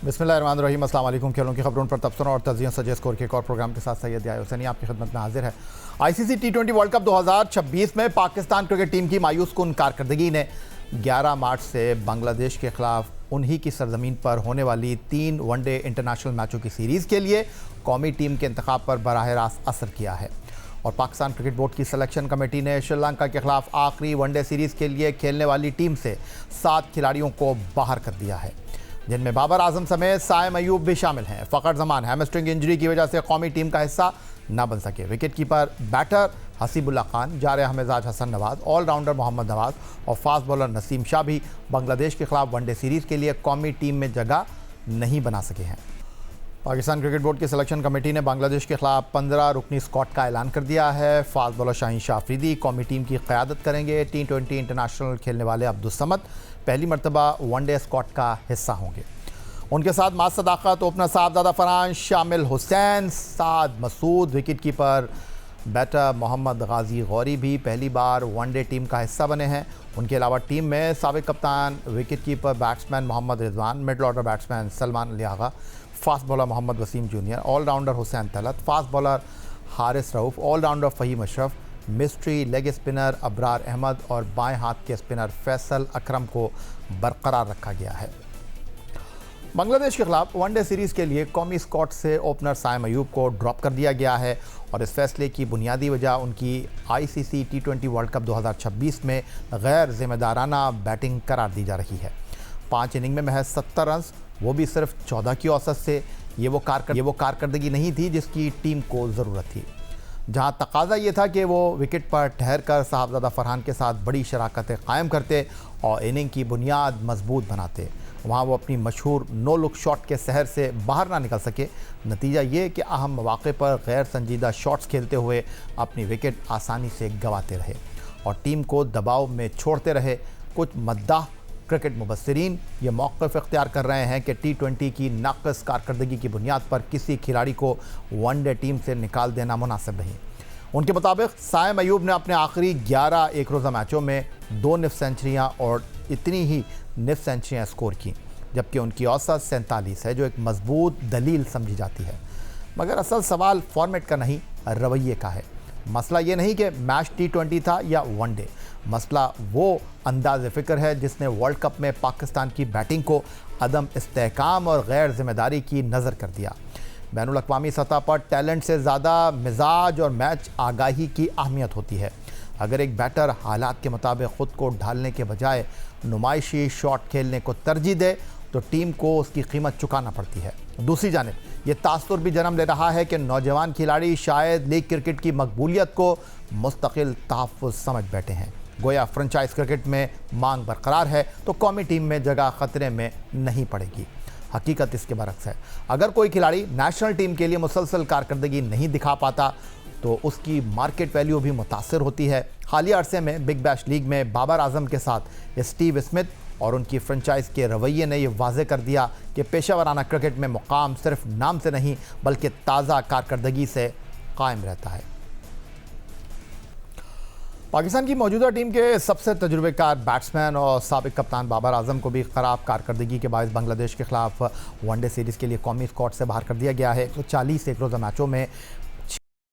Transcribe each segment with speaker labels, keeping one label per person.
Speaker 1: बिस्मिल्लाहिर्रहमानिर्रहीम। अस्सलाम वालेकुम। खेलों की खबरों पर तबसरों और तजियों सजे स्कोर के एक और प्रोग्राम के साथ सैयद याहिया हुसैनी आपकी खिदमत में हाजिर है। आईसीसी टी20 वर्ल्ड कप 2026 में पाकिस्तान क्रिकेट टीम की मायूस कुन कारकर्दगी ने 11 मार्च से बांग्लादेश के खिलाफ उन्हीं की सरजमीन पर होने वाली 3 वनडे इंटरनेशनल मैचों की सीरीज़ के लिए कौमी टीम के इंतखाब पर बराह रास्त असर किया है। और पाकिस्तान क्रिकेट बोर्ड की सिलेक्शन कमेटी ने श्रीलंका के खिलाफ आखिरी वनडे सीरीज़ के लिए खेलने वाली टीम से 7 खिलाड़ियों को बाहर कर दिया है, जिनमें बाबर आजम समेत साइम अयूब भी शामिल हैं। फ़खर जमान हैमस्ट्रिंग इंजरी की वजह से कौमी टीम का हिस्सा न बन सके। Wicket keeper batter Haseebullah Khan, जारह मिजाज हसन नवाज, ऑलराउंडर मोहम्मद नवाज और फास्ट बॉलर नसीम शाह भी बांग्लादेश के खिलाफ वनडे सीरीज़ के लिए कौमी टीम में जगह नहीं बना सके हैं। पाकिस्तान क्रिकेट बोर्ड की सिलेक्शन कमेटी ने बांग्लादेश के खिलाफ 15 रुकनी स्क्वाड का ऐलान कर दिया है। फास्ट बॉलर शाहीन शाह अफरीदी कौमी टीम की क़यादत करेंगे। टी20 इंटरनेशनल खेलने वाले अब्दुल समद पहली मरतबा वनडे स्क्वाड का हिस्सा होंगे। उनके साथ माज सदाकत, opener Sahibzada Farhan, Shamyl Hussain, Saad Masood, wicket keeper batter Mohammad Ghazi Ghori भी पहली बार वनडे टीम का हिस्सा बने हैं। उनके अलावा टीम में साबिक कप्तान, wicket keeper batsman Mohammad Rizwan, middle order batsman Salman Ali Agha, fast bowler Mohammad Wasim junior, allrounder Hussain Talat, fast bowler Haris Rauf, allrounder Faheem Ashraf, mystery leg spinner Abrar Ahmed और बाएं हाथ के स्पिनर फैसल अकरम को बरकरार रखा गया है। बांग्लादेश के खिलाफ वनडे सीरीज़ के लिए कौमी स्क्वाड से ओपनर साइम अयूब को ड्रॉप कर दिया गया है और इस फैसले की बुनियादी वजह उनकी आईसीसी टी20 वर्ल्ड कप 2026 में गैर जिम्मेदाराना बैटिंग करार दी जा रही है। 5 इनिंग में महज 70 रन, वो भी सिर्फ 14 की औसत से। ये वो कारकर्दगी नहीं थी जिसकी टीम को ज़रूरत थी। जहां तकाजा ये था कि वो विकेट पर ठहर कर साहबजादा फरहान के साथ बड़ी शराकतें कायम करते और इनिंग की बुनियाद मजबूत बनाते, वहाँ वो अपनी मशहूर नो लुक शॉट के सहर से बाहर ना निकल सके। नतीजा ये कि अहम मौके पर गैर संजीदा शॉट्स खेलते हुए अपनी विकेट आसानी से गंवाते रहे और टीम को दबाव में छोड़ते रहे। कुछ मद्दाह क्रिकेट मुबस्सिरीन ये मौक़िफ़ इख्तियार कर रहे हैं कि टी20 की नाक़िस कारकर्दगी की बुनियाद पर किसी खिलाड़ी को वनडे टीम से निकाल देना मुनासिब नहीं। उनके मुताबिक साइम अयूब ने अपने आखिरी 11 एक रोज़ा मैचों में 2 निफ सेंचुरियाँ और इतनी ही निफ सेंचुरियाँ स्कोर की, जबकि उनकी औसत 47 है, जो एक मजबूत दलील समझी जाती है। मगर असल सवाल फॉर्मेट का नहीं, रवैये का है। मसला ये नहीं कि मैच टी20 था या वनडे, मसला वो अंदाज़ फ़िक्र है जिसने वर्ल्ड कप में पाकिस्तान की बैटिंग को अदम इस्तेहकाम और गैर जिम्मेदारी की नज़र कर दिया। बैनुल अक़वामी सतह पर टैलेंट से ज़्यादा मिजाज और मैच आगाही की अहमियत होती है। अगर एक बैटर हालात के मुताबिक ख़ुद को ढालने के बजाय नुमाइशी शॉट खेलने को तरजीह दे तो टीम को उसकी कीमत चुकाना पड़ती है। दूसरी जानिब ये तासुर भी जन्म ले रहा है कि नौजवान खिलाड़ी शायद लीग क्रिकेट की मकबूलियत को मुस्तकिल तहफ़्फ़ुज़ समझ बैठे हैं। गोया फ्रेंचाइज क्रिकेट में मांग बरकरार है तो कौमी टीम में जगह ख़तरे में नहीं पड़ेगी। हकीकत इसके बरक्स है। अगर कोई खिलाड़ी नेशनल टीम के लिए मुसलसल कारकर्दगी नहीं दिखा पाता तो उसकी मार्केट वैल्यू भी मुतासर होती है। हालिया अरसे में बिग बैश लीग में बाबर आजम के साथ स्टीव स्मिथ और उनकी फ्रेंचाइज के रवैये ने यह वाज़े कर दिया कि पेशावराना क्रिकेट में मुकाम सिर्फ नाम से नहीं बल्कि ताज़ा कारकर्दगी से कायम रहता है। पाकिस्तान की मौजूदा टीम के सबसे तजुर्बेकार बैट्समैन और साबिक कप्तान बाबर आजम को भी ख़राब कारकर्दगी के बायस बांग्लादेश के खिलाफ वनडे सीरीज़ के लिए कौमी स्क्वाड से बाहर कर दिया गया है। 140 एक रोज़ा मैचों में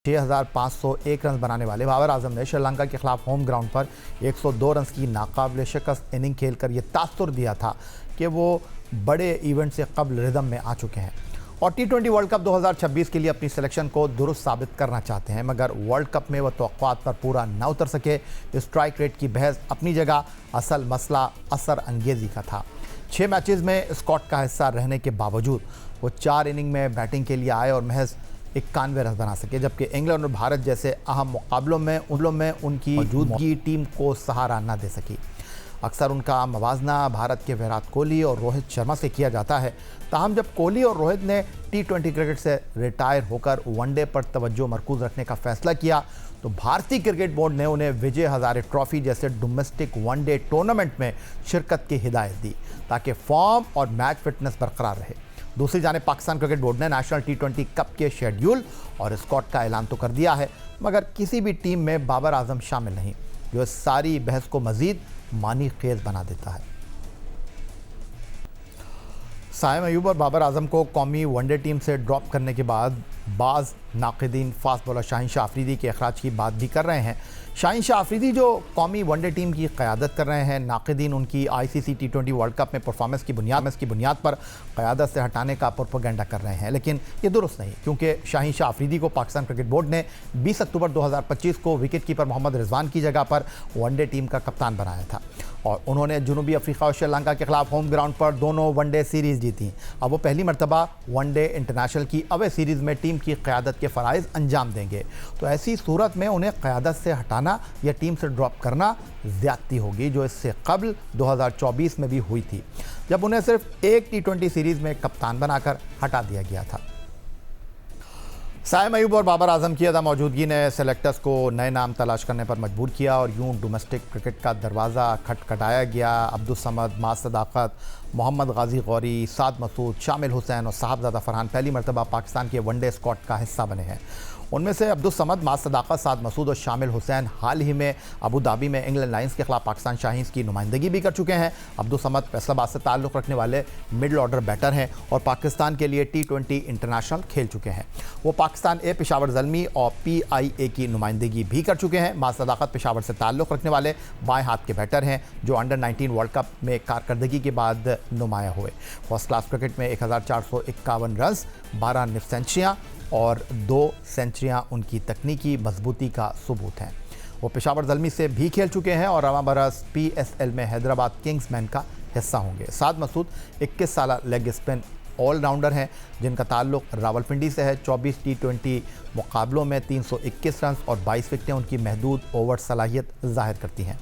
Speaker 1: 6501 रन बनाने वाले बाबर आजम ने श्रीलंका के खिलाफ होम ग्राउंड पर 102 रन की नाकाबिल शिकस्त इनिंग खेलकर ये तासुर दिया था कि वो बड़े इवेंट से कबल रिदम में आ चुके हैं और टी20 वर्ल्ड कप 2026 के लिए अपनी सिलेक्शन को दुरुस्त साबित करना चाहते हैं। मगर वर्ल्ड कप में वह तवक्कुआत पर पूरा न उतर सके। स्ट्राइक रेट की बहस अपनी जगह, असल मसला असर अंगेज़ी का था। 6 मैचेस में स्क्वाड का हिस्सा रहने के बावजूद वो 4 इनिंग में बैटिंग के लिए आए और महज 91 रन बना सके, जबकि इंग्लैंड और भारत जैसे अहम मुकाबलों में उनकी मौजूदगी टीम को सहारा न दे सकी। अक्सर उनका मवाजना भारत के विराट कोहली और रोहित शर्मा से किया जाता है। ताहम जब कोहली और रोहित ने टी20 क्रिकेट से रिटायर होकर वनडे पर तवज्जो मरकूज़ रखने का फैसला किया तो भारतीय क्रिकेट बोर्ड ने उन्हें विजय हज़ारे ट्रॉफी जैसे डोमेस्टिक वनडे टूर्नामेंट में शिरकत की हिदायत दी ताकि फॉर्म और मैच फिटनेस बरकरार रहे। दूसरी जाने पाकिस्तान क्रिकेट बोर्ड ने नेशनल टी20 कप के शेड्यूल और स्क्वाड का ऐलान तो कर दिया है, मगर किसी भी टीम में बाबर आजम शामिल नहीं, जो इस सारी बहस को मज़ीद मानी खेज बना देता है। साइम अयूब और बाबर आजम को कौमी वनडे टीम से ड्रॉप करने के बाद बाज़ नाक़िदीन फास्ट बॉलर शाहीन शाह अफरीदी के अखराज की बात भी कर रहे हैं। शाहीन शाह अफरीदी जो कौमी वनडे टीम की क़यादत कर रहे हैं, नाक़िदीन उनकी ICC T20 वर्ल्ड कप में परफॉर्मेंस की बुनियाद पर क़यादत से हटाने का प्रोपेगेंडा कर रहे हैं, लेकिन ये दुरुस्त नहीं, क्योंकि शाहीन शाह अफरीदी को पाकिस्तान क्रिकेट बोर्ड ने 20 अक्टूबर 2025 को विकेट कीपर मोहम्मद रिजवान की जगह पर वनडे टीम का कप्तान बनाया था और उन्होंने जनूबी अफ्रीका और श्रीलंका के खिलाफ होम ग्राउंड पर दोनों वनडे सीरीज़ जीती। अब वो पहली मरतबा वनडे इंटरनेशनल की अवे सीरीज़ में टीम की क़यादत के फ़राइज़ अंजाम देंगे। तो ऐसी सूरत में उन्हें क़यादत से हटाना या टीम से ड्रॉप करना ज़्यादती होगी, जो इससे कबल 2024 में भी हुई थी, जब उन्हें सिर्फ एक T20 सीरीज़ में कप्तान बनाकर हटा दिया गया था। साइम अयूब और बाबर आजम की अदा मौजूदगी ने सेलेक्टर्स को नए नाम तलाश करने पर मजबूर किया और यूं डोमेस्टिक क्रिकेट का दरवाज़ा खटखटाया गया। अब्दुल समद, माज सदाकत, मोहम्मद गाजी गौरी, साद मसूद, शामिल हुसैन और साहबजादा फरहान पहली मरतबा पाकिस्तान के वनडे स्क्वाड का हिस्सा बने हैं। उनमें से अब्दुल समद, माज सदाकत, साद मसूद और शामिल हुसैन हाल ही में अबू धाबी में इंग्लैंड लायंस के खिलाफ पाकिस्तान शाहीन्स की नुमाइंदगी भी कर चुके हैं। अब्दुल समद फैसलाबाद से ताल्लुक़ रखने वाले मिडल ऑर्डर बैटर हैं और पाकिस्तान के लिए T20 इंटरनेशनल खेल चुके हैं। वो पाकिस्तान ए पेशावर ज़ल्मी और PIA की नुमाइंदगी भी कर चुके हैं। माज सदाकत पेशावर से ताल्लुक़ रखने वाले बाएँ हाथ के बैटर हैं जो अंडर 19 वर्ल्ड कप में कारकर्दगी के बाद नुमाया हुए। फर्स्ट क्लास क्रिकेट में 1451 रन, 12 निफ सेंचुरियाँ और 2 सेंचुरियाँ उनकी तकनीकी मजबूती का सबूत हैं। वो पेशावर ज़ल्मी से भी खेल चुके हैं और रवां बरस PSL में हैदराबाद किंग्समैन का हिस्सा होंगे। साद मसूद 21 साल लेग स्पिन ऑलराउंडर हैं जिनका ताल्लुक़ रावलपिंडी से है। 24 T20 मुकाबलों में 321 रन और 22 विकेटें उनकी महदूद ओवर सलाहियत ज़ाहिर करती हैं,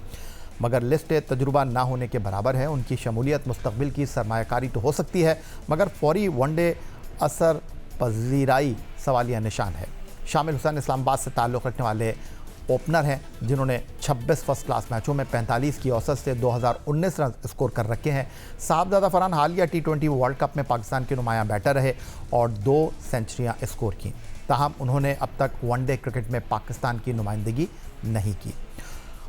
Speaker 1: मगर लिस्ट तजुर्बा ना होने के बराबर है। उनकी शमूलियत मुस्तकबिल की सरमायाकारी तो हो सकती है, मगर फौरी वनडे असर पजीराई सवालिया निशान है। शामिल हुसैन इस्लामाबाद से ताल्लुक़ रखने वाले ओपनर हैं जिन्होंने 26 फर्स्ट क्लास मैचों में 45 की औसत से 2019 रन स्कोर कर रखे हैं। साहबजादा फरहान हालिया T20 वर्ल्ड कप में पाकिस्तान के नुमायां बैटर रहे और 2 सेंचुरियां स्कोर की, ताहम उन्होंने अब तक वनडे क्रिकेट में पाकिस्तान की नुमाइंदगी नहीं की।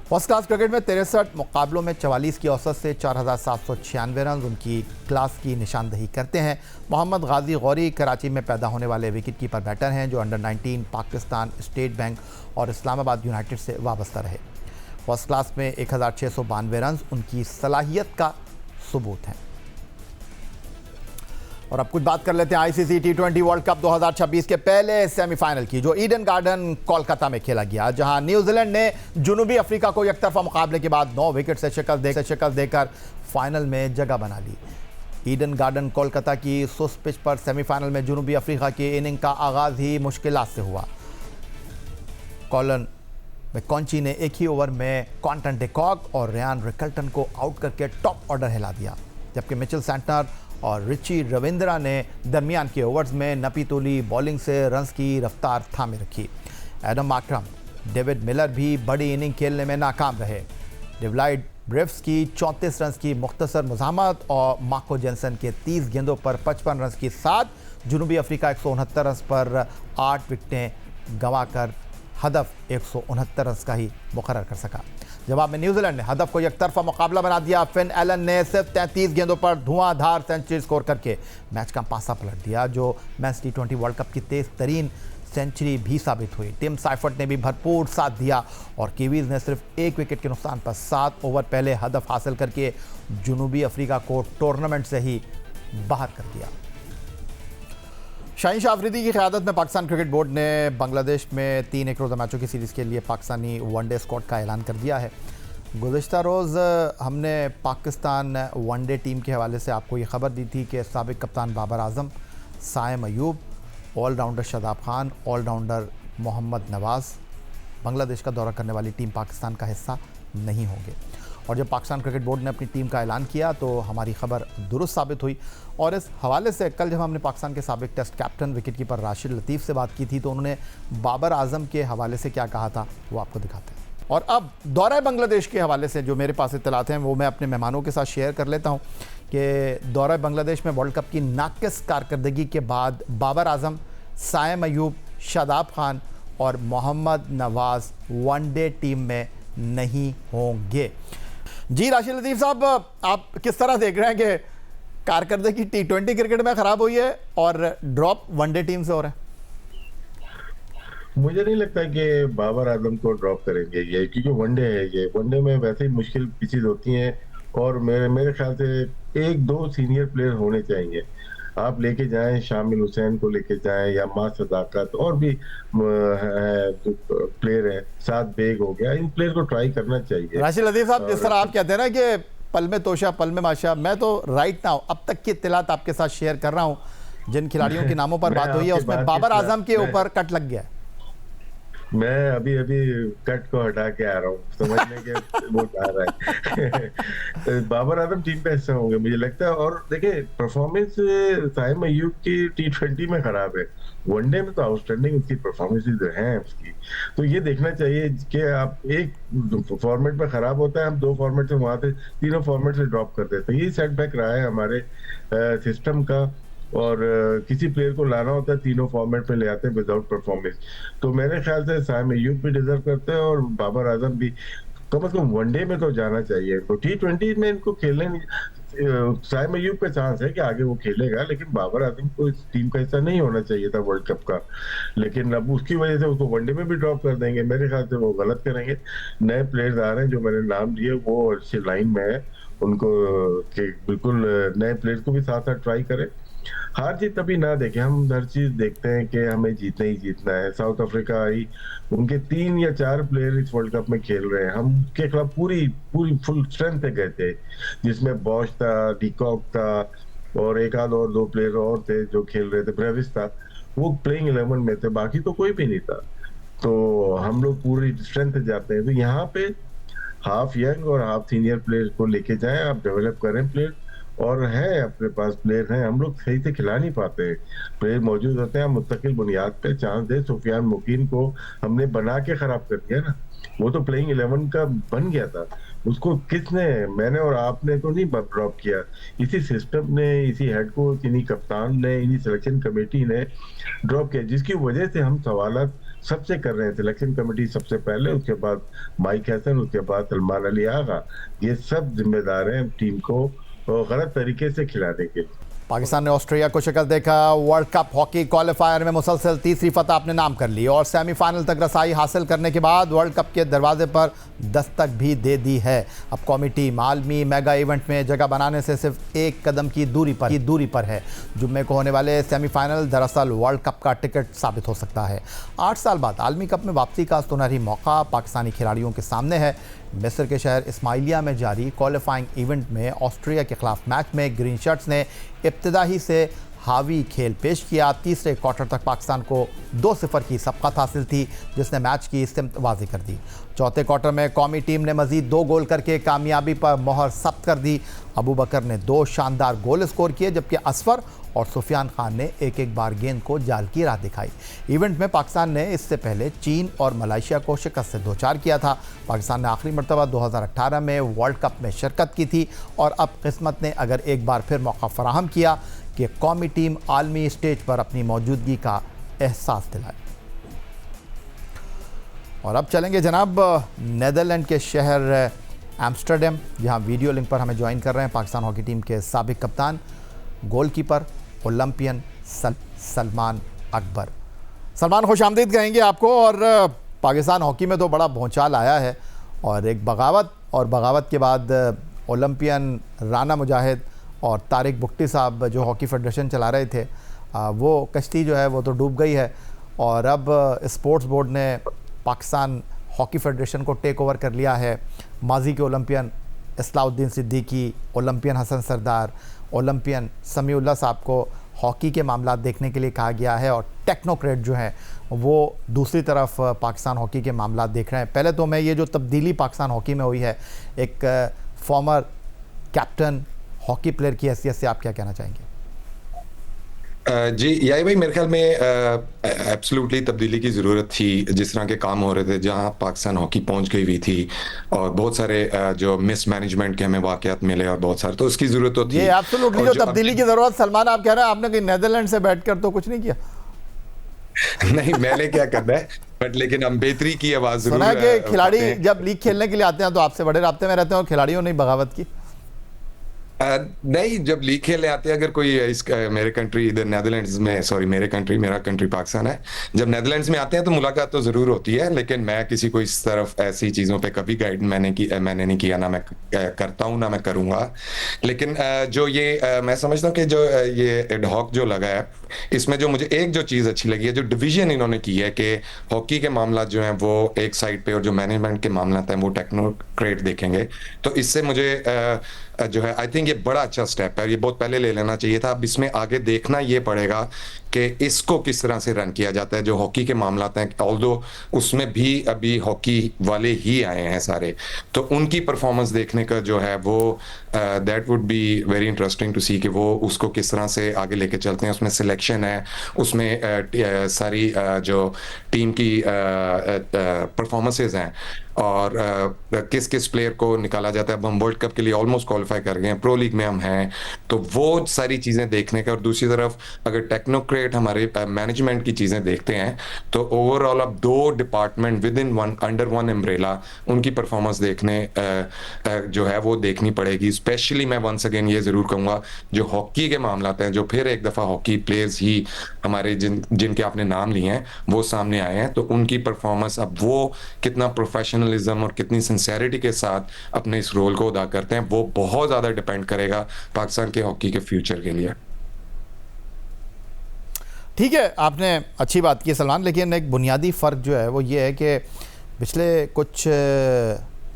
Speaker 1: फर्स्ट क्लास क्रिकेट में 63 मुकाबलों में 44 की औसत से 4796 रन उनकी क्लास की निशानदही करते हैं। मोहम्मद गाजी गौरी कराची में पैदा होने वाले विकेट कीपर बैटर हैं जो अंडर 19 पाकिस्तान, स्टेट बैंक और इस्लामाबाद यूनाइटेड से वाबस्ता रहे। फर्स्ट क्लास में 1692 रन उनकी सलाहियत का सबूत हैं। और अब कुछ बात कर लेते हैं ICC T20 वर्ल्ड कप 2026 के पहले सेमीफाइनल की, जो ईडन गार्डन कोलकाता में खेला गया, जहां न्यूजीलैंड ने जनूबी अफ्रीका को एकतरफा मुकाबले के बाद 9 विकेट से शिकस्त देकर फाइनल में जगह बना ली। ईडन गार्डन कोलकाता की सुस्त पिच पर सेमीफाइनल में जनूबी अफ्रीका की इनिंग का आगाज़ ही मुश्किलात से हुआ। कॉलन मैकॉन्ची ने एक ही ओवर में क्वांटन डिकॉक और रियान रिकल्टन को आउट करके टॉप ऑर्डर हिला दिया, जबकि मिचेल सेंटनर और रिची रविंद्रा ने दरमियान के ओवर्स में नपीतोली बॉलिंग से रन्स की रफ्तार थामे रखी। एडम मार्क्रम, डेविड मिलर भी बड़ी इनिंग खेलने में नाकाम रहे। डेविड ब्रेव्स की 34 रन की मुख्तसर मुज़ाहमत और मार्को जेनसन के 30 गेंदों पर 55 रन के साथ जनूबी अफ्रीका 169 रन पर 8 विकेटें गंवाकर हदफ 169 रन का ही मुकर्रर कर सका। जवाब में न्यूजीलैंड ने हदफ को एकतरफा मुकाबला बना दिया। फिन एलन ने सिर्फ 33 गेंदों पर धुआंधार सेंचुरी स्कोर करके मैच का पासा पलट दिया, जो मैच T20 वर्ल्ड कप की तेज तरीन सेंचुरी भी साबित हुई। टिम साइफर्ट ने भी भरपूर साथ दिया और कीवीज ने सिर्फ 1 विकेट के नुकसान पर 7 ओवर पहले हदफ हासिल करके जनूबी अफ्रीका को टूर्नामेंट से ही बाहर कर दिया। शाहीन शाह अफरीदी की क़यादत में पाकिस्तान क्रिकेट बोर्ड ने बांग्लादेश में 3 एक रोज़ा मैचों की सीरीज़ के लिए पाकिस्तानी वनडे स्क्वाड का ऐलान कर दिया है। गुज़िश्ता रोज़ हमने पाकिस्तान वनडे टीम के हवाले से आपको ये खबर दी थी कि साबिक़ कप्तान बाबर आजम, साइम अयूब, ऑलराउंडर शादाब खान, ऑलराउंडर मोहम्मद नवाज़ बांग्लादेश का दौरा करने वाली टीम पाकिस्तान का हिस्सा नहीं होंगे। और जब पाकिस्तान क्रिकेट बोर्ड ने अपनी टीम का ऐलान किया तो हमारी खबर दुरुस्त साबित हुई। और इस हवाले से कल जब हमने पाकिस्तान के साबिक़ test captain wicket keeper Rashid Latif से बात की थी तो उन्होंने बाबर आजम के हवाले से क्या कहा था वो आपको दिखाते हैं। और अब दौरा बांग्लादेश के हवाले से जो मेरे पास इत्तलात हैं वो मैं अपने मेहमानों के साथ शेयर कर लेता हूँ कि दौरा बांग्लादेश में वर्ल्ड कप की नाक़िस कारकर्दगी के बाद बाबर आजम, साइम अयूब, शादाब खान और मोहम्मद नवाज़ वनडे टीम में नहीं होंगे। जी राशिद लतीफ़ साहब, आप किस तरह देख रहे हैं कि कारकर्दगी T20 क्रिकेट में खराब हुई है और ड्रॉप वनडे टीम से हो रहा है।
Speaker 2: मुझे नहीं लगता कि बाबर आजम को ड्रॉप करेंगे ये, क्योंकि वनडे है। ये वनडे में वैसे ही मुश्किल पिचेज होती हैं, और मेरे मेरे ख्याल से एक दो सीनियर प्लेयर होने चाहिए। आप लेके जाएं, शामिल हुसैन को लेके जाएं, या मां सदाकत, और भी प्लेयर है, साद बेग हो गया, इन प्लेयर को ट्राई करना चाहिए।
Speaker 1: राशिद लतीफ साहब, जिस तरह आप कहते हैं ना कि पल में तोशा पल में माशा, मैं तो राइट नाउ अब तक की इत्तलात आपके साथ शेयर कर रहा हूं। जिन खिलाड़ियों के नामों पर बात हुई है उसमें बाबर आजम के ऊपर कट लग गया है।
Speaker 2: मैं अभी अभी कट को हटा के आ रहा हूँ, समझने के वो जा रहा है। बाबर आजम टीम का हिस्सा होंगे मुझे लगता है। और देखिए, परफॉर्मेंस साइम अय्यूब की T20 में खराब है, वनडे में तो आउटस्टैंडिंग उसकी परफॉर्मेंसेज हैं उसकी। तो ये देखना चाहिए कि आप एक फॉर्मेट में खराब होता है, हम दो फॉर्मेट से वहां से तीनों फॉर्मेट से ड्रॉप कर देते हैं। ये सेटबैक रहा है हमारे सिस्टम का। और किसी प्लेयर को लाना होता है, तीनों फॉर्मेट में ले आते हैं विदाउट परफॉर्मेंस। तो मेरे ख्याल से साइम अय्यूब भी डिजर्व करते हैं, और बाबर आजम भी कम से कम वनडे में तो जाना चाहिए। तो T20 में इनको खेलने नहीं, साइम अय्यूब का चांस है कि आगे वो खेलेगा, लेकिन बाबर आजम को इस टीम का हिस्सा नहीं होना चाहिए था वर्ल्ड कप का। लेकिन अब उसकी वजह से उसको वनडे में भी ड्रॉप कर देंगे, मेरे ख्याल से वो गलत करेंगे। नए प्लेयर्स आ रहे हैं जो मैंने नाम दिए, वो अच्छी लाइन में है, उनको कि बिल्कुल नए प्लेयर्स को भी साथ साथ ट्राई करें। हार जीत तभी ना देखें, हम हर चीज देखते हैं कि हमें जीतना ही जीतना है। साउथ अफ्रीका आई, उनके 3 या 4 प्लेयर इस वर्ल्ड कप में खेल रहे हैं, हम के खिलाफ पूरी पूरी फुल स्ट्रेंथ पे गए थे, जिसमें बॉश था, डीकॉक था, और एक आध और दो प्लेयर और थे जो खेल रहे थे, ब्रेविस था, वो प्लेइंग 11 में थे, बाकी तो कोई भी नहीं था। तो हम लोग पूरी स्ट्रेंथ जाते हैं। तो यहाँ पे हाफ यंग और हाफ सीनियर प्लेयर को लेके जाएं, आप डेवलप करें प्लेयर। और है अपने पास प्लेयर हैं, हम लोग सही से खिला नहीं पाते, प्लेयर मौजूद होते हैं, हम मुस्तकिल बुनियाद पे चांस दे। सुफियान मुकीन को हमने बना के खराब कर दिया ना, वो तो प्लेइंग 11 का बन गया था। उसको किसने, मैंने और आपने तो नहीं ड्रॉप किया, इसी सिस्टम ने, इसी हेड कोच, इन्हीं कप्तान ने, इन्हीं सिलेक्शन कमेटी ने ड्रॉप किया, जिसकी वजह से हम सवालात सबसे कर रहे हैं। सिलेक्शन कमेटी सबसे पहले, उसके बाद माइक हैसन, उसके बाद सलमान अली आगा, ये सब जिम्मेदार हैं टीम को गलत तरीके से खिलाने के।
Speaker 1: पाकिस्तान ने ऑस्ट्रेलिया को शिकस्त देखा। वर्ल्ड कप हॉकी क्वालिफायर में मुसलसल तीसरी फतह अपने नाम कर ली और सेमीफाइनल तक रसाई हासिल करने के बाद वर्ल्ड कप के दरवाजे पर दस्तक भी दे दी है। अब कौमी टीम आलमी मेगा इवेंट में जगह बनाने से सिर्फ एक कदम की दूरी पर है। जुम्मे को होने वाले सेमीफाइनल दरअसल वर्ल्ड कप का टिकट साबित हो सकता है। 8 साल बाद आलमी कप में वापसी का सुनहरी मौका पाकिस्तानी खिलाड़ियों के सामने है। मिस्र के शहर इस्माइलिया में जारी क्वालिफाइंग इवेंट में ऑस्ट्रेलिया के खिलाफ मैच में ग्रीन शर्ट्स ने इब्तिदाई से हावी खेल पेश किया। तीसरे क्वार्टर तक पाकिस्तान को 2-0 की सबकत हासिल थी, जिसने मैच की सिमत वाज़ी कर दी। चौथे क्वार्टर में कौमी टीम ने मज़ीद 2 गोल करके कामयाबी पर मोहर सब्त कर दी। अबू बकर ने 2 शानदार गोल स्कोर किए, जबकि असफर और सुफियान खान ने एक बार गेंद को जाल की राह दिखाई। इवेंट में पाकिस्तान ने इससे पहले चीन और मलेशिया को शिकस्त से दोचार किया था। पाकिस्तान ने आखिरी मरतबा 2018 में वर्ल्ड कप में शिरकत की थी और अब किस्मत ने अगर एक बार फिर मौका फराहम किया कि कौमी टीम आलमी स्टेज पर अपनी मौजूदगी का एहसास दिलाए। और अब चलेंगे जनाब नीदरलैंड के शहर एम्स्टर्डम, जहां वीडियो लिंक पर हमें ज्वाइन कर रहे हैं पाकिस्तान हॉकी टीम के साबिक कप्तान, गोलकीपर, ओलंपियन सलमान अकबर। सलमान, खुश आमदीद कहेंगे आपको। और पाकिस्तान हॉकी में तो बड़ा भौचाल आया है और एक बगावत के बाद ओलंपियन राना मुजाहिद और तारिक बुख्ती साहब जो हॉकी फेडरेशन चला रहे थे, वो कश्ती जो है वो तो डूब गई है। और अब स्पोर्ट्स बोर्ड ने पाकिस्तान हॉकी फेडरेशन को टेक ओवर कर लिया है। माजी के ओलंपियन इस्लाउद्दीन सिद्दीकी, ओलंपियन हसन सरदार, ओलंपियन समीउल्लाह साहब को हॉकी के मामला देखने के लिए कहा गया है और टेक्नोक्रेट जो हैं वो दूसरी तरफ पाकिस्तान हॉकी के मामला देख रहे हैं। पहले तो मैं ये जो तब्दीली पाकिस्तान हॉकी में हुई है, एक फॉर्मर कैप्टन हॉकी प्लेयर की हैसियत से आप क्या कहना चाहेंगे?
Speaker 3: जी याई भाई, मेरे ख्याल में एब्सोल्युटली तब्दीली की ज़रूरत थी। जिस तरह के काम हो रहे थे, जहां पाकिस्तान हॉकी पहुंच गई हुई थी और बहुत सारे जो मिस मैनेजमेंट के हमें वाकयात मिले और बहुत सारे, तो उसकी ज़रूरत तो थी।
Speaker 1: ये एब्सोल्युटली जो तब्दीली की ज़रूरत, सलमान आप कह रहे हैं आपने कहीं नीदरलैंड से बैठकर तो कुछ नहीं किया?
Speaker 3: नहीं, मैंने क्या करना है, बट लेकिन हम बेहतरी की आवाज़ ज़रूर।
Speaker 1: सुना है कि खिलाड़ी जब लीग खेलने के लिए आते हैं तो आपसे बड़े राब्ते में रहते हैं और खिलाड़ियों ने बगावत की।
Speaker 3: नहीं, जब लीग खेलने आते हैं, अगर कोई मेरे कंट्री इधर नेदरलैंड्स में, सॉरी मेरा कंट्री पाकिस्तान है, जब नेदरलैंड्स में आते हैं तो मुलाकात तो जरूर होती है, लेकिन मैं किसी को इस तरफ ऐसी चीजों पे कभी गाइड मैंने नहीं किया, ना मैं करता हूँ ना मैं करूंगा। लेकिन जो ये मैं समझता हूँ कि जो ये एडहॉक जो लगा है, इसमें जो मुझे एक जो चीज अच्छी लगी है, जो डिवीजन इन्होंने की है कि हॉकी के मामला जो है वो एक साइड पे और जो मैनेजमेंट के मामला है वो टेक्नोक्रेट देखेंगे, तो इससे मुझे जो है आई थिंक ये बड़ा अच्छा स्टेप है। ये बहुत पहले ले लेना चाहिए था। अब इसमें आगे देखना ये पड़ेगा कि इसको किस तरह से रन किया जाता है। जो हॉकी के मामला हैं, ऑल्दो उसमें भी अभी हॉकी वाले ही आए हैं सारे, तो उनकी परफॉर्मेंस देखने का जो है वो that would be very interesting to see कि वो उसको किस तरह से आगे लेके चलते हैं। उसमें सिलेक्शन है, उसमें सारी जो टीम की परफॉर्मेंसेज हैं और किस किस प्लेयर को निकाला जाता है। अब हम वर्ल्ड कप के लिए ऑलमोस्ट क्वालिफाई कर गए हैं, प्रो लीग में हम हैं, तो वो सारी चीज़ें देखने का। और दूसरी तरफ अगर टेक्नोक्रेट हमारे मैनेजमेंट की चीज़ें देखते हैं तो ओवरऑल अब दो department with in one under one umbrella उनकी परफॉर्मेंस देखने जो है वो देखनी पड़ेगी। स्पेशली मैं वंस अगेन ये ज़रूर कहूँगा, जो हॉकी के मामला हैं, जो फिर एक दफ़ा हॉकी प्लेयर्स ही हमारे जिनके आपने नाम लिए हैं वो सामने आए हैं, तो उनकी परफॉर्मेंस अब वो कितना प्रोफेशनलिज्म और कितनी सिंसेरिटी के साथ अपने इस रोल को अदा करते हैं, वो बहुत ज़्यादा डिपेंड करेगा पाकिस्तान के हॉकी के फ्यूचर के लिए।
Speaker 1: ठीक है, आपने अच्छी बात की सलमान, लेकिन एक बुनियादी फ़र्क जो है वो ये है कि पिछले कुछ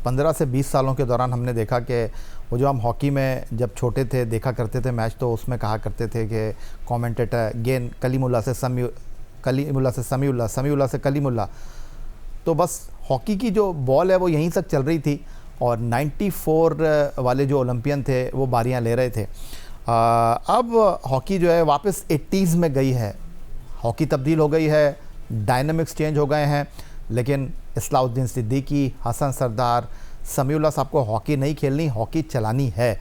Speaker 1: 15 से 20 सालों के दौरान हमने देखा कि वो जो हम हॉकी में जब छोटे थे देखा करते थे मैच, तो उसमें कहा करते थे कि कमेंटेटर गेंद कलीमुल्ला से समीउल्ला से कलीमुल्ला, तो बस हॉकी की जो बॉल है वो यहीं तक चल रही थी और 94 वाले जो ओलंपियन थे वो बारियां ले रहे थे। अब हॉकी जो है वापस 80s में गई है, हॉकी तब्दील हो गई है, डायनामिक्स चेंज हो गए हैं, लेकिन इस्लाउद्दीन सिद्दीकी, हसन सरदार, समीउल्लाह साहब को हॉकी नहीं खेलनी, हॉकी चलानी है।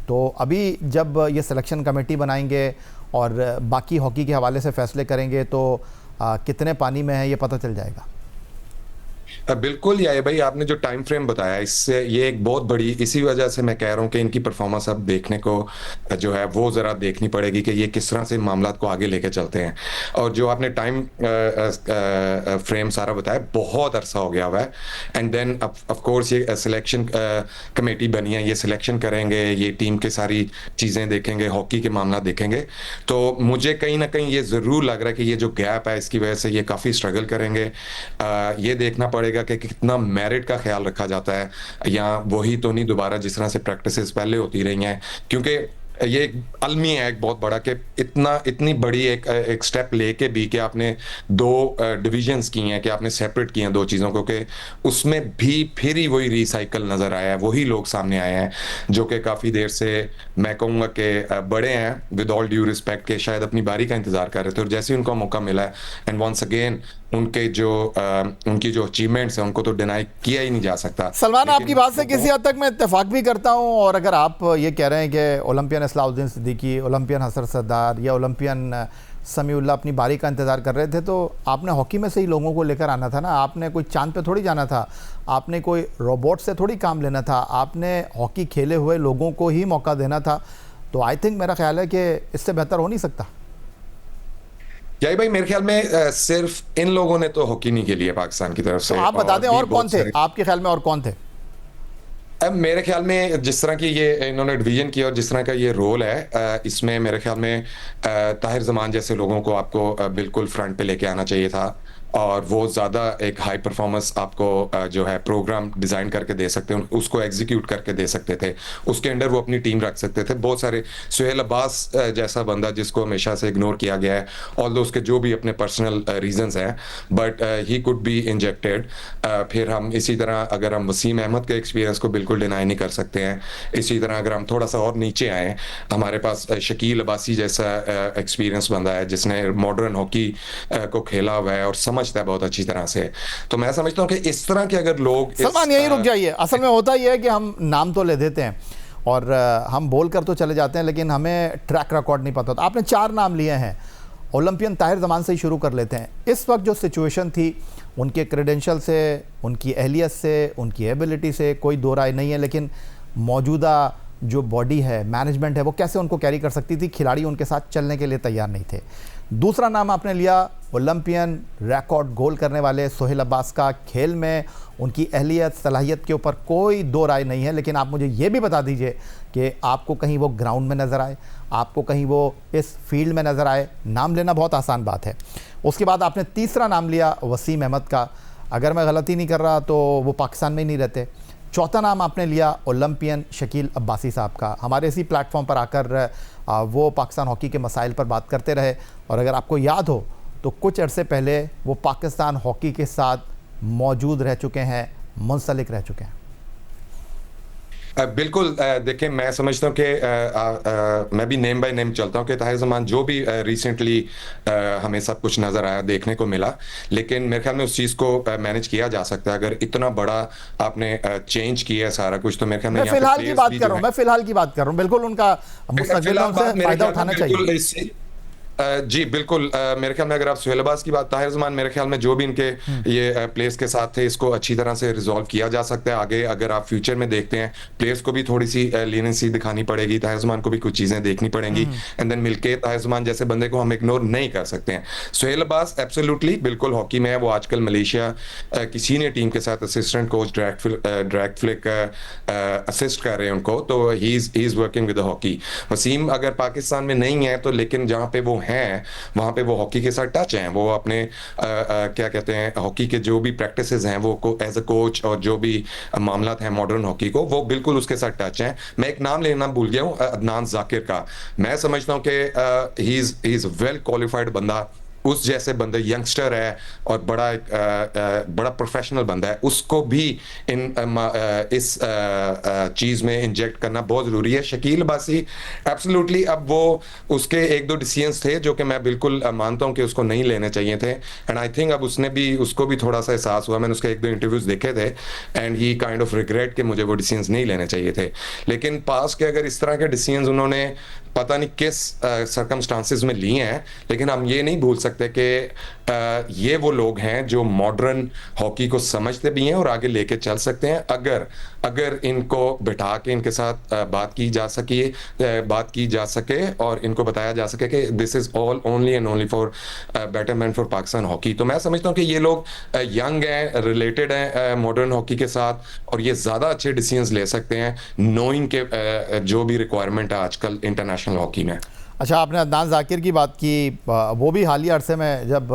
Speaker 1: तो अभी जब ये सिलेक्शन कमेटी बनाएंगे और बाकी हॉकी के हवाले से फ़ैसले करेंगे तो कितने पानी में है ये पता चल जाएगा।
Speaker 3: बिल्कुल यार भाई, आपने जो टाइम फ्रेम बताया, इससे ये एक बहुत बड़ी, इसी वजह से मैं कह रहा हूँ कि इनकी परफॉर्मेंस अब देखने को जो है वो ज़रा देखनी पड़ेगी कि ये किस तरह से मामला को आगे लेके चलते हैं। और जो आपने टाइम फ्रेम सारा बताया, बहुत अरसा हो गया हुआ है। एंड देन ऑफ कोर्स ये सिलेक्शन कमेटी बनी है, ये सिलेक्शन करेंगे, ये टीम के सारी चीज़ें देखेंगे, हॉकी के मामला देखेंगे। तो मुझे कहीं ना कहीं ये ज़रूर लग रहा है कि ये जो गैप है इसकी वजह से ये काफ़ी स्ट्रगल करेंगे। ये देखना पड़ेगा कि कितना मेरिट का ख्याल रखा जाता है, या वही तो नहीं दोबारा जिस तरह से प्रैक्टिसेस पहले होती रही हैं। क्योंकि ये एक अलमी है एक बहुत बड़ा कि इतनी बड़ी एक स्टेप लेके भी कि आपने दो डिविजन्स की हैं, कि आपने सेपरेट किए हैं दो चीज़ों को, कि उसमें भी फिर ही वही रिसाइकल नज़र आया है, वही लोग सामने आए हैं जो कि काफ़ी देर से मैं कहूँगा कि बड़े हैं, विद ऑल ड्यू रिस्पेक्ट, के शायद अपनी बारी का इंतज़ार कर रहे थे और जैसे ही उनको मौका मिला है, एंड वंस अगेन उनकी जो अचीवमेंट्स हैं उनको तो डिनाई किया ही नहीं जा सकता।
Speaker 1: सलमान, आपकी बात से किसी हद तक मैं इत्तेफाक भी करता हूं, और अगर आप ये कह रहे हैं कि ओलंपियन इस्लाउद्दीन सिद्दीकी, ओलंपियन हसन सरदार या ओलंपियन समीउल्लाह अपनी बारी का इंतज़ार कर रहे थे, तो आपने हॉकी में से ही लोगों को लेकर आना था ना। आपने कोई चांद पे थोड़ी जाना था, आपने कोई रोबोट से थोड़ी काम लेना था, आपने हॉकी खेले हुए लोगों को ही मौका देना था। तो आई थिंक मेरा ख्याल है कि इससे बेहतर हो नहीं सकता।
Speaker 3: यही भाई, मेरे ख्याल में सिर्फ इन लोगों ने तो हॉकी नहीं खेली है पाकिस्तान की तरफ से।
Speaker 1: तो आप बता दें और कौन थे आपके ख्याल में, और कौन थे?
Speaker 3: अब मेरे ख्याल में जिस तरह की ये इन्होंने डिवीजन किया और जिस तरह का ये रोल है, इसमें मेरे ख्याल में ताहिर जमान जैसे लोगों को आपको बिल्कुल फ्रंट पे लेके आना चाहिए था, और वो ज़्यादा एक हाई परफॉर्मेंस आपको जो है प्रोग्राम डिज़ाइन करके दे सकते हैं, उसको एग्जीक्यूट करके दे सकते थे, उसके अंडर वो अपनी टीम रख सकते थे। बहुत सारे सुहेल अब्बास जैसा बंदा जिसको हमेशा से इग्नोर किया गया है, ऑल्दो उसके जो भी अपने पर्सनल रीजंस हैं, but he could be injected. फिर हम इसी तरह अगर हम वसीम अहमद के एक्सपीरियंस को बिल्कुल डिनाई नहीं कर सकते हैं। इसी तरह अगर हम थोड़ा सा और नीचे आएँ, हमारे पास शकील अब्बासी जैसा एक्सपीरियंस बंदा है जिसने मॉडर्न हॉकी को खेला हुआ है और समझता है बहुत अच्छी तरह से। तो मैं समझता हूं कि इस तरह के अगर लोग
Speaker 1: सलमान यही रुक जाइए। असल में होता ही है कि हम नाम तो ले देते हैं और हम बोल कर तो चले जाते हैं, लेकिन हमें ट्रैक रिकॉर्ड नहीं पता होता। आपने 4 नाम लिए हैं, ओलंपियन ताहिर जमान से ही शुरू कर लेते हैं। इस वक्त जो सिचुएशन थी, उनके क्रेडेंशियल से, उनकी अहलियत से, उनकी एबिलिटी से कोई दो राय नहीं है, लेकिन मौजूदा जो बॉडी है, मैनेजमेंट है, वो कैसे उनको कैरी कर सकती थी। खिलाड़ी उनके साथ चलने के लिए तैयार नहीं थे। दूसरा नाम आपने लिया ओलंपियन रिकॉर्ड गोल करने वाले सोहेल अब्बास का। खेल में उनकी अहलियत सलाहियत के ऊपर कोई दो राय नहीं है, लेकिन आप मुझे ये भी बता दीजिए कि आपको कहीं वो ग्राउंड में नज़र आए, आपको कहीं वो इस फील्ड में नज़र आए। नाम लेना बहुत आसान बात है। उसके बाद आपने तीसरा नाम लिया वसीम अहमद का। अगर मैं गलती नहीं कर रहा तो वो पाकिस्तान में ही नहीं रहते। चौथा नाम आपने लिया ओलंपियन शकील अब्बासी साहब का। हमारे इसी प्लेटफॉर्म पर आकर वो पाकिस्तान हॉकी के मसाइल पर बात करते रहे, और अगर आपको याद हो तो कुछ अरसे पहले वो पाकिस्तान हॉकी के साथ मौजूद रह चुके हैं, मुंसलिक रह चुके हैं।
Speaker 3: बिल्कुल। देखिए, मैं समझता हूँ कि मैं भी नेम बाय नेम चलता हूँ कि ताहिर ज़मान जो भी रिसेंटली हमें सब कुछ नज़र आया, देखने को मिला, लेकिन मेरे ख्याल में उस चीज़ को मैनेज किया जा सकता है। अगर इतना बड़ा आपने चेंज किया है सारा कुछ, तो मेरे ख्याल में
Speaker 1: मैं फिलहाल की बात कर रहा हूँ, मैं फिलहाल की बात कर रहा हूँ। बिल्कुल उनका मुस्तकबिल में उनसे फायदा उठाना चाहिए।
Speaker 3: जी बिल्कुल। मेरे ख्याल में अगर आप सोहेल अब्बास की बात, ताहिर ज़मान मेरे ख्याल में जो भी इनके ये प्लेयर्स के साथ थे, इसको अच्छी तरह से रिजॉल्व किया जा सकता है। आगे अगर आप फ्यूचर में देखते हैं, प्लेयर्स को भी थोड़ी सी लीनियंसी दिखानी पड़ेगी, ताहिर ज़मान को भी कुछ चीज़ें देखनी पड़ेंगी, एंड देन मिलके ताहिर ज़मान जैसे बंदे को हम इग्नोर नहीं कर सकते हैं। सोहेल अब्बास एब्सोल्युटली बिल्कुल हॉकी में है। वो आजकल मलेशिया की सीनियर टीम के साथ assistant coach drag flick assist कर रहे हैं उनको, तो he is working with the hockey. Waseem अगर पाकिस्तान में नहीं है तो, लेकिन जहाँ पे वो हैं वहां पे वो हॉकी के साथ टच हैं। वो अपने क्या कहते हैं, हॉकी के जो भी प्रैक्टिसेस हैं वो एज अ कोच और जो भी मामलात हैं मॉडर्न हॉकी को, वो बिल्कुल उसके साथ टच हैं। मैं एक नाम लेना भूल गया हूँ, अदनान जाकिर का। मैं समझता हूँ कि ही इज वेल क्वालिफाइड बंदा, उस जैसे बंदे, यंगस्टर है और बड़ा प्रोफेशनल बंदा है, उसको भी इस चीज़ में इंजेक्ट करना बहुत ज़रूरी है। शकील अब्बासी एब्सोल्युटली, अब वो उसके एक दो डिसीजंस थे जो कि मैं बिल्कुल मानता हूं कि उसको नहीं लेने चाहिए थे, एंड आई थिंक अब उसको भी थोड़ा सा एहसास हुआ। मैंने उसके एक दो इंटरव्यूज देखे थे, and he kind of regret कि मुझे वो डिसीजंस नहीं लेने चाहिए थे। लेकिन पास के अगर इस तरह के डिसीजंस उन्होंने पता नहीं किस सर्कमस्टांसिस में लिए हैं, लेकिन हम ये नहीं भूल सकते कि ये वो लोग हैं जो मॉडर्न हॉकी को समझते भी हैं और आगे लेके चल सकते हैं, अगर इनको बिठा के इनके साथ बात की जा सके और इनको बताया जा सके कि this is all only and only for betterment for Pakistan hockey. तो मैं समझता हूँ कि ये लोग यंग हैं, रिलेटेड हैं मॉडर्न हॉकी के साथ, और ये ज़्यादा अच्छे डिसीजंस ले सकते हैं नोइंग के जो भी रिक्वायरमेंट है आजकल इंटरनेशनल हॉकी में।
Speaker 1: अच्छा, आपने अदनान जाकिर की बात की। वो भी हालिया अरसे में जब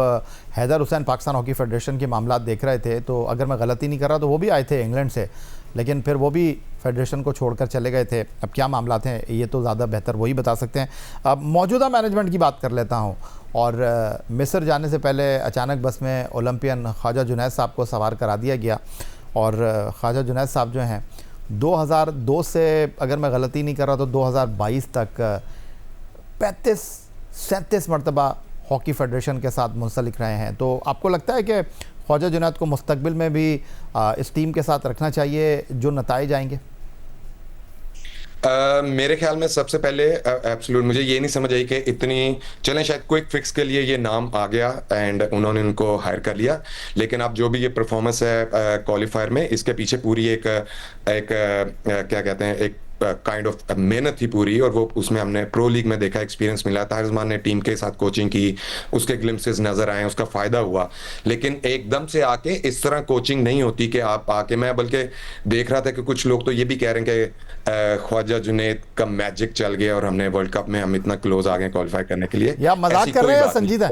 Speaker 1: हैदर हुसैन पाकिस्तान हॉकी फेडरेशन के मामला देख रहे थे, तो अगर मैं गलती नहीं कर रहा तो वो भी आए थे इंग्लैंड से, लेकिन फिर वो भी फेडरेशन को छोड़कर चले गए थे। अब क्या मामला थे ये तो ज़्यादा बेहतर वही बता सकते हैं। अब मौजूदा मैनेजमेंट की बात कर लेता हूँ। और मिस्र जाने से पहले अचानक बस में ओलंपियन ख्वाजा जुनैद साहब को सवार करा दिया गया, और ख्वाजा जुनैद साहब जो हैं 2002 से, अगर मैं गलती नहीं कर रहा तो 2022 तक 35-37 मरतबा हॉकी फेडरेशन के साथ मुंसलिक रहे हैं। तो आपको लगता है कि ख्वाजा जुनैद को मुस्तकबिल में भी इस टीम के साथ रखना चाहिए जो नताइज आएंगे?
Speaker 3: मेरे ख्याल में सबसे पहले एब्सोल्यूट मुझे ये नहीं समझ आई कि इतनी चलें, शायद क्विक फिक्स के लिए ये नाम आ गया एंड उन्होंने उनको हायर कर लिया, लेकिन अब जो भी ये परफॉर्मेंस है क्वालिफायर में, इसके पीछे पूरी एक क्या कहते हैं, एक काइंड ऑफ मेहनत थी पूरी, और वो उसमें हमने प्रो लीग में देखा, एक्सपीरियंस मिला। ताहिर ज़मान ने टीम के साथ कोचिंग की, उसके ग्लिम्सेस नजर आए, उसका फायदा हुआ। लेकिन एकदम से आके इस तरह कोचिंग नहीं होती कि आप आके, मैं बल्कि देख रहा था कि कुछ लोग तो ये भी कह रहे हैं कि ख्वाजा जुनैद का मैजिक चल गया और हमने वर्ल्ड कप में हम इतना क्लोज आ गए क्वालिफाई करने के लिए।
Speaker 1: या मजाक कर रहे हैं संजीदा?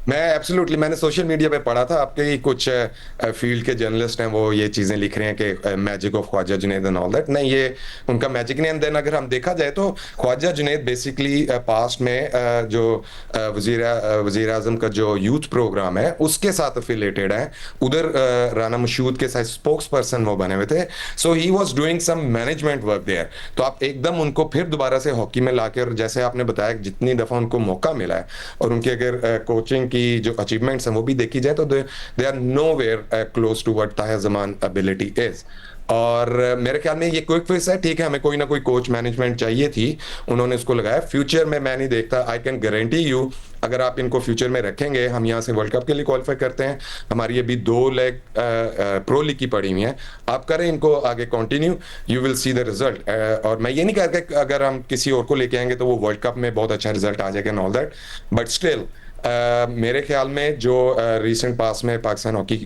Speaker 3: मैं एब्सोल्युटली, मैंने सोशल मीडिया पे पढ़ा था, आपके ही कुछ फील्ड के जर्नलिस्ट हैं, वो ये चीज़ें लिख रहे हैं कि magic of Khawaja Junaid and all that. नहीं, ये उनका मैजिक नहीं। एंड देन अगर हम देखा जाए तो ख्वाजा जुनैद बेसिकली पास्ट में जो वज़ीर आज़म का जो यूथ प्रोग्राम है उसके साथ अफिलेटेड है, उधर राना मशहूद के साथ स्पोक्स पर्सन वो बने हुए थे। So he was doing some management work there. तो आप एकदम उनको फिर दोबारा से हॉकी में ला के, और जैसे आपने बताया जितनी दफ़ा उनको मौका मिला है और उनकी अगर कोचिंग की जो अचीवमेंट्स हैं वो भी देखी जाए तो they are nowhere close to what Tahir Zaman ability is. और मेरे ख्याल में ये क्विक फिक्स है, ठीक है, हमें कोई ना कोई कोच मैनेजमेंट चाहिए थी, उन्होंने उसको लगाया। फ्यूचर में मैं नहीं देखता, आई कैन गारंटी यू अगर आप इनको फ्यूचर में रखेंगे, हम यहाँ से वर्ल्ड कप के लिए क्वालिफाई करते हैं, हमारी अभी 2 लेग प्रो लीग की पड़ी हुई हैं, आप करें इनको आगे continue, you will see the result. और मैं ये नहीं कहता कि अगर हम किसी और को लेके आएंगे तो वो वर्ल्ड कप में बहुत अच्छा रिजल्ट आ जाएगा and all that, but still मेरे ख्याल में जो रिसेंट पास में पाकिस्तान हॉकी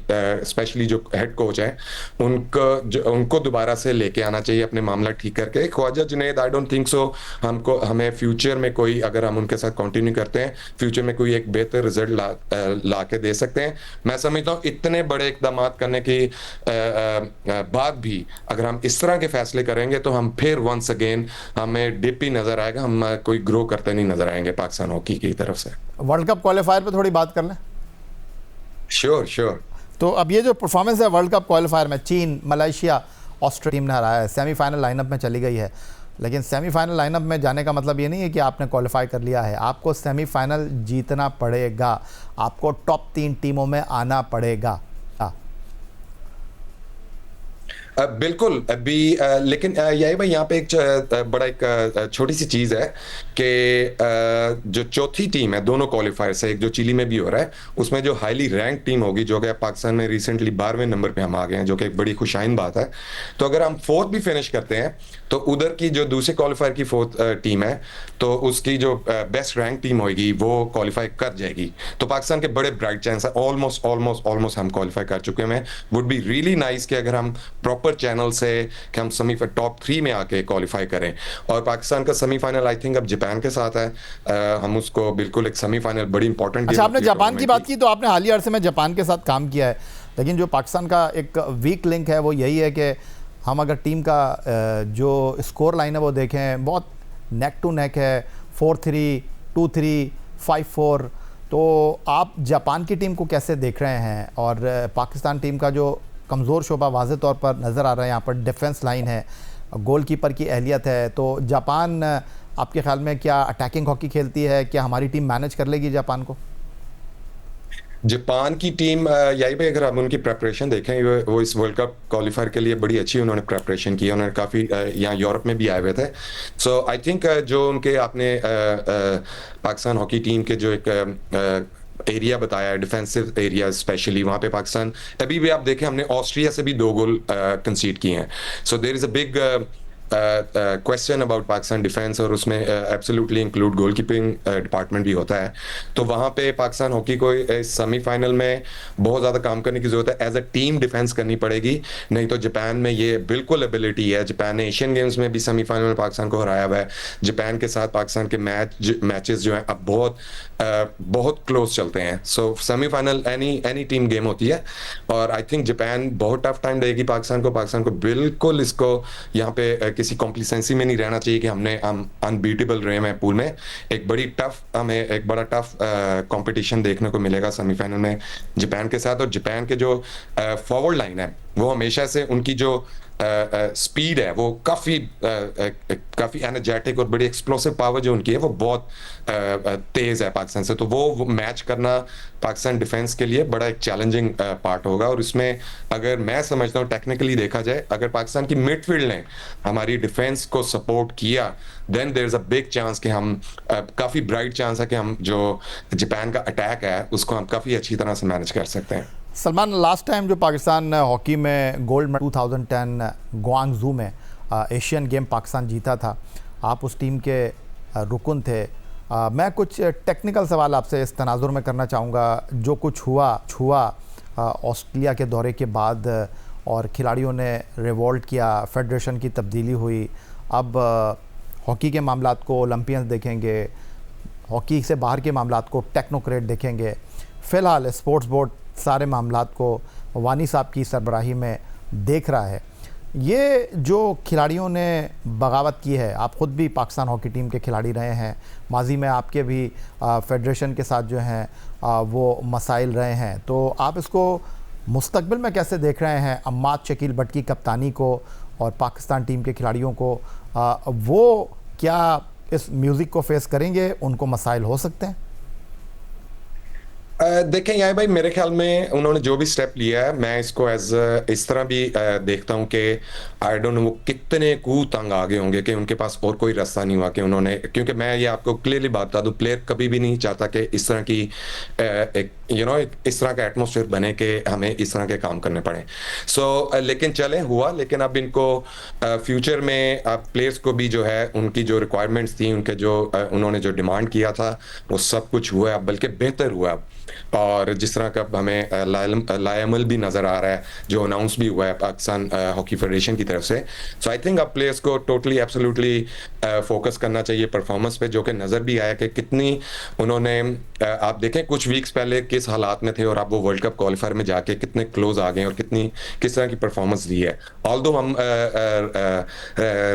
Speaker 3: स्पेशली जो हेड कोच हैं उनको दोबारा से लेके आना चाहिए, अपने मामला ठीक करके। Khawaja Junaid, I don't think so हमें फ्यूचर में कोई, अगर हम उनके साथ कंटिन्यू करते हैं, फ्यूचर में कोई एक बेहतर रिजल्ट ला के दे सकते हैं। मैं समझता हूँ इतने बड़े इकदाम करने की बाद भी अगर हम इस तरह के फैसले करेंगे तो हम फिर वंस अगेन हमें डिप ही नजर आएगा, हम कोई ग्रो करते नहीं नजर आएंगे पाकिस्तान हॉकी की तरफ से।
Speaker 1: वर्ल्ड कप क्वालिफायर पे थोड़ी बात कर लें।
Speaker 3: श्योर।
Speaker 1: तो अब ये जो परफॉर्मेंस है वर्ल्ड कप क्वालिफायर में, चीन, मलेशिया, ऑस्ट्रेलिया टीम ने हराया है, सेमीफाइनल लाइनअप में चली गई है, लेकिन सेमीफाइनल लाइनअप में जाने का मतलब ये नहीं है कि आपने क्वालिफाई कर लिया है, आपको सेमीफाइनल जीतना पड़ेगा, आपको टॉप 3 टीमों में आना पड़ेगा।
Speaker 3: बिल्कुल अभी लेकिन यही भाई यहाँ पे एक बड़ा एक छोटी सी चीज है कि जो चौथी टीम है दोनों क्वालिफायर से, एक जो चिली में भी हो रहा है, उसमें जो हाईली रैंक टीम होगी, जो कि पाकिस्तान में रिसेंटली 12वें नंबर पे हम आ गए हैं, जो कि एक बड़ी खुशाइन बात है। तो अगर हम 4th भी फिनिश करते हैं तो उधर की जो दूसरे क्वालिफायर की 4th टीम है, तो उसकी जो बेस्ट रैंक टीम होगी वो क्वालिफाई कर जाएगी। तो पाकिस्तान के बड़े ब्राइट चांस है, ऑलमोस्ट हम क्वालिफाई कर चुके हैं। वुड बी रियली नाइस कि अगर हम प्रॉपर चैनल से कि हम टॉप 3 में आके क्वालिफाई करें। और पाकिस्तान का सेमीफाइनल आई थिंक अब जापान के साथ है, हम उसको बिल्कुल एक सेमीफाइनल बड़ी इंपॉर्टेंट।
Speaker 1: अच्छा, आपने जापान की बात की तो आपने हालिया अरसे में जापान के साथ काम किया है, लेकिन जो पाकिस्तान का एक वीक लिंक है वो यही है कि हम अगर टीम का जो स्कोर लाइन है वो देखें, बहुत नेक टू नेक है, 4-3, 2-3, 5-4। तो आप जापान की टीम को कैसे देख रहे हैं? और पाकिस्तान टीम का जो कमज़ोर शोबा वाज़े तौर पर नज़र आ रहा है, यहाँ पर डिफेंस लाइन है, गोलकीपर की अहलियत है, तो जापान आपके ख्याल में क्या अटैकिंग हॉकी खेलती है? क्या हमारी टीम मैनेज कर लेगी जापान को?
Speaker 3: जापान की टीम यही पे अगर हम उनकी प्रेपरेशन देखें, वो इस वर्ल्ड कप क्वालिफायर के लिए बड़ी अच्छी उन्होंने प्रेपरेशन की, उन्होंने काफ़ी यहाँ यूरोप में भी आए हुए थे। सो आई थिंक जो उनके आपने पाकिस्तान हॉकी टीम के जो एक एरिया बताया, डिफेंसिव एरिया स्पेशली, वहाँ पे पाकिस्तान अभी भी आप देखें हमने ऑस्ट्रिया से भी 2 गोल कंसीड किए हैं। So there is a big question about Pakistan defence, और उसमें एब्सोल्युटली इंक्लूड गोलकीपिंग डिपार्टमेंट भी होता है। तो वहाँ पे पाकिस्तान हॉकी को सेमीफाइनल में बहुत ज़्यादा काम करने की ज़रूरत है, एज अ टीम डिफेंस करनी पड़ेगी, नहीं तो जापान में ये बिल्कुल एबिलिटी है। जापान ने एशियन गेम्स में भी सेमीफाइनल में पाकिस्तान को हराया हुआ है। जापान के साथ पाकिस्तान के मैचेस जो हैं अब बहुत क्लोज चलते हैं। सो सेमीफाइनल एनी टीम गेम होती है, और आई थिंक जापान बहुत टफ टाइम देगी पाकिस्तान को बिल्कुल इसको यहाँ पे किसी कॉम्प्लिसेंसी में नहीं रहना चाहिए कि हम अनबीटेबल रहे हैं पूल में। हमें एक बड़ा टफ कंपटीशन देखने को मिलेगा सेमीफाइनल में जापान के साथ। और जापान के जो फॉरवर्ड लाइन है वो हमेशा से उनकी जो स्पीड है वो काफ़ी एनर्जेटिक और बड़ी एक्सप्लोसिव पावर जो उनकी है वो बहुत तेज़ है पाकिस्तान से। तो वो मैच करना पाकिस्तान डिफेंस के लिए बड़ा एक चैलेंजिंग पार्ट होगा। और इसमें अगर मैं समझता हूँ टेक्निकली देखा जाए, अगर पाकिस्तान की मिडफील्ड ने हमारी डिफेंस को सपोर्ट किया, then there is a big chance कि हम काफ़ी ब्राइट चांस है कि हम जो जापान का अटैक है उसको हम काफ़ी अच्छी तरह से मैनेज कर सकते हैं।
Speaker 1: सलमान, लास्ट टाइम जो पाकिस्तान हॉकी में गोल्ड मेडल 2010 ग्वांगजू में एशियन गेम पाकिस्तान जीता था, आप उस टीम के रुकन थे। मैं कुछ टेक्निकल सवाल आपसे इस तनाजुर में करना चाहूँगा। जो कुछ हुआ ऑस्ट्रेलिया के दौरे के बाद, और खिलाड़ियों ने रिवोल्ट किया, फेडरेशन की तब्दीली हुई, अब हॉकी के मामलात को ओलंपियंस देखेंगे, हॉकी से बाहर के मामलात को टेक्नोक्रेट देखेंगे। फ़िलहाल स्पोर्ट्स बोर्ड सारे मामलात को वानी साहब की सरबराही में देख रहा है। ये जो खिलाड़ियों ने बगावत की है, आप ख़ुद भी पाकिस्तान हॉकी टीम के खिलाड़ी रहे हैं, माजी में आपके भी फेडरेशन के साथ जो हैं वो मसाइल रहे हैं, तो आप इसको मुस्तकबिल में कैसे देख रहे हैं? अम्माद शकील भट्ट की कप्तानी को और पाकिस्तान टीम के खिलाड़ियों को, वो क्या इस म्यूज़िक को फेस करेंगे? उनको मसाइल हो सकते हैं?
Speaker 3: देखें यार भाई, मेरे ख्याल में उन्होंने जो भी स्टेप लिया है, मैं इसको इस तरह भी देखता हूं कि आई डोंट नो वो कितने तंग आ गए होंगे कि उनके पास और कोई रास्ता नहीं हुआ कि उन्होंने, क्योंकि मैं ये आपको क्लियरली बात बता दूं, प्लेयर कभी भी नहीं चाहता कि इस तरह की एक इस तरह का एटमोसफेयर बने कि हमें इस तरह के काम करने पड़े। लेकिन चले हुआ, लेकिन अब इनको फ्यूचर में अब प्लेयर्स को भी जो है उनकी जो रिक्वायरमेंट्स थी, उनके जो उन्होंने जो डिमांड किया था वो सब कुछ हुआ है, अब बल्कि बेहतर हुआ है। और जिस तरह का हमें लायमल भी नजर आ रहा है, जो अनाउंस भी हुआ है पाकिस्तान हॉकी फेडरेशन की तरफ से। सो आई थिंक अब प्लेयर्स को टोटली एब्सोल्युटली फोकस करना चाहिए परफॉर्मेंस पे, जो कि नजर भी आया कि कितनी उन्होंने आप देखें कुछ वीक्स पहले किस हालात में थे और आप वो वर्ल्ड कप क्वालिफायर में जाके कितने क्लोज आ गए और किस तरह की परफॉर्मेंस दी है। ऑल्दो हम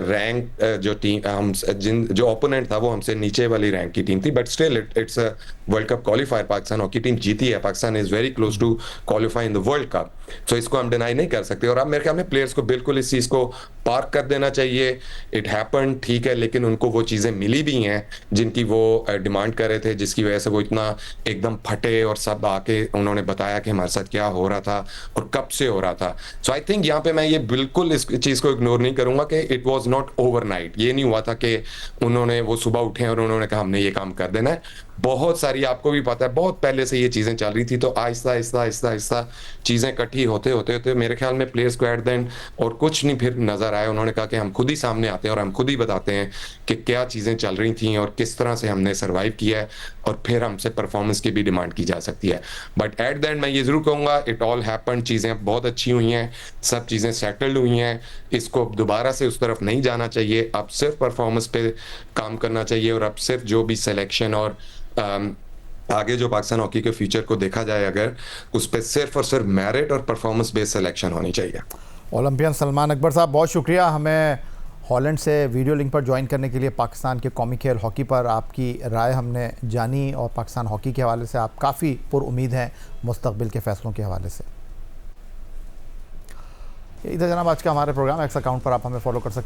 Speaker 3: रैंक जो टीम हम जो ओपोनेंट था वो हमसे नीचे वाली रैंक की टीम थी, but still it's a World Cup qualifier, Pakistan hockey team जीती है, Pakistan is very close to qualify in the World Cup. So इसको हम डिनाई नहीं कर सकते। और अब मेरे ख्याल में प्लेयर्स को बिल्कुल इस चीज को पार्क कर देना चाहिए। इट हैपन, ठीक है, लेकिन उनको वो चीजें मिली भी हैं जिनकी वो डिमांड कर रहे थे, जिसकी वजह से वो इतना एकदम फटे और सब आके उन्होंने बताया कि हमारे साथ क्या हो रहा था और कब से हो रहा था। सो आई थिंक यहाँ पे मैं ये बिल्कुल इस चीज को इग्नोर नहीं करूंगा कि इट वाज नॉट ओवरनाइट। ये नहीं हुआ था कि उन्होंने वो सुबह उठे और उन्होंने कहा हमने ये काम कर देना है। बहुत सारी, आपको भी पता है, बहुत पहले से ये चीजें चल रही थी। तो आहिस्ता आहिस्ता आहिस्ता आहिस्ता चीजें इकट्ठी होते होते होते मेरे ख्याल में प्लेयर्स को एट द एंड और कुछ नहीं फिर नजर आया। उन्होंने कहा कि हम खुद ही सामने आते हैं और हम खुद ही बताते हैं कि क्या चीजें चल रही थी और किस तरह से हमने सर्वाइव किया है, और फिर हमसे परफॉर्मेंस की भी डिमांड की जा सकती है। बट एट द एंड मैं ये जरूर कहूंगा, इट ऑल हैपन, चीजें बहुत अच्छी हुई हैं, सब चीजें सेटल्ड हुई हैं। इसको दोबारा से उस तरफ नहीं जाना चाहिए। अब सिर्फ परफॉर्मेंस पे काम करना चाहिए, और अब सिर्फ जो भी सिलेक्शन और आगे जो पाकिस्तान हॉकी के फ्यूचर को देखा जाए, अगर उस पर सिर्फ और सिर्फ मेरिट और परफॉर्मेंस बेस्ड सिलेक्शन होनी चाहिए।
Speaker 1: ओलंपियन सलमान अकबर साहब, बहुत शुक्रिया हमें हॉलैंड से वीडियो लिंक पर ज्वाइन करने के लिए। पाकिस्तान के कौमी खेल हॉकी पर आपकी राय हमने जानी, और पाकिस्तान हॉकी के हवाले से आप काफ़ी पुरुम्मीद हैं मुस्तकबिल के फैसलों के हवाले से। इधर जनाब आज का हमारे प्रोग्राम एक्स अकाउंट पर आप हमें फॉलो कर सकते हैं।